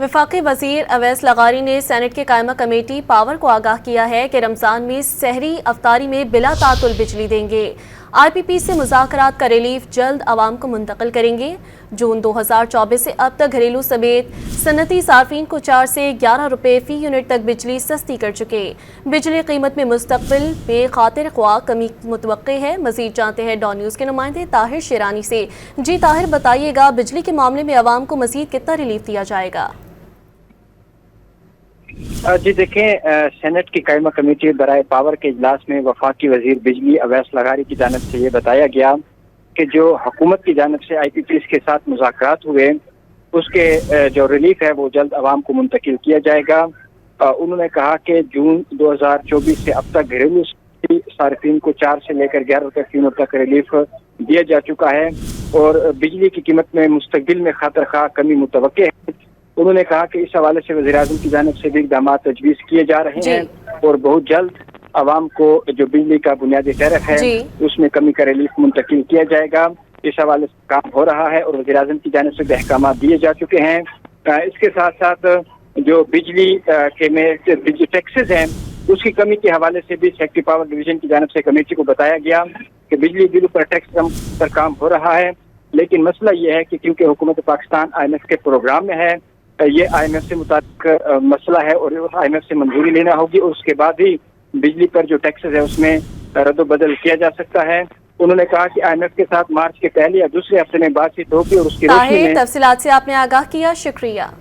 वफाकी वजीर अवैस लगारी ने सेनेट के कायमा कमेटी पावर को आगाह किया है कि रमजान में सहरी अफ्तारी में बिला तातुल बिजली देंगे। IPP से मुज़ाकरात का रिलीफ जल्द आवाम को मुंतकिल करेंगे। जून 2024 से अब तक घरेलू समेत सनती सार्फिन को 4 से 11 रुपए फी यूनिट तक बिजली सस्ती कर चुके। बिजली कीमत में मुस्तकबिल बेखातिर ख्वाह कमी मुतवक्के है। मजीद जानते हैं डॉन न्यूज़ के नुमाइंदे ताहिर शेरानी से। जी ताहिर, बताइएगा बिजली के मामले में आवाम को मजीद कितना रिलीफ दिया जाएगा? जी देखें, सेनेट की कायमा कमेटी बराए पावर के इजलास में वफाकी वजीर बिजली अवैस लगारी की जानिब से ये बताया गया कि जो हुकूमत की जानिब से IPPs के साथ मुज़ाकरात हुए उसके जो रिलीफ है वो जल्द आवाम को मुंतकिल किया जाएगा। उन्होंने कहा कि जून 2024 से अब तक घरेलू सार्फिन को 4 से लेकर 11 रुपए फी यूनिट तक रिलीफ दिया जा चुका है और बिजली की कीमत में मुस्तकबिल में खातिर खा कमी मुतवक्के है। उन्होंने कहा कि इस हवाले से वज़ीर-ए-आज़म की जानिब से भी इक़दाम तजवीज़ किए जा रहे हैं और बहुत जल्द आवाम को जो बिजली का बुनियादी टैरिफ है उसमें कमी का रिलीफ मुंतकिल किया जाएगा। इस हवाले से काम हो रहा है और वज़ीर-ए-आज़म की जानिब से अहकाम दिए जा चुके हैं। इसके साथ साथ जो बिजली के में टैक्सेस हैं उसकी कमी के हवाले से भी सेक्रेटरी पावर डिवीजन की जानिब से कमेटी को बताया गया कि बिजली बिल पर टैक्स कम पर काम हो रहा है, लेकिन मसला ये है कि क्योंकि हुकूमत पाकिस्तान IMF के प्रोग्राम में है, ये IMF से मुताबिक मसला है और IMF से मंजूरी लेना होगी और उसके बाद ही बिजली पर जो टैक्सेस है उसमें रद्द-ओ-बदल किया जा सकता है। उन्होंने कहा कि IMF के साथ मार्च के पहले या दूसरे हफ्ते में बातचीत होगी और उसकी रोशनी में तफसीलात से आपने आगाह किया, शुक्रिया।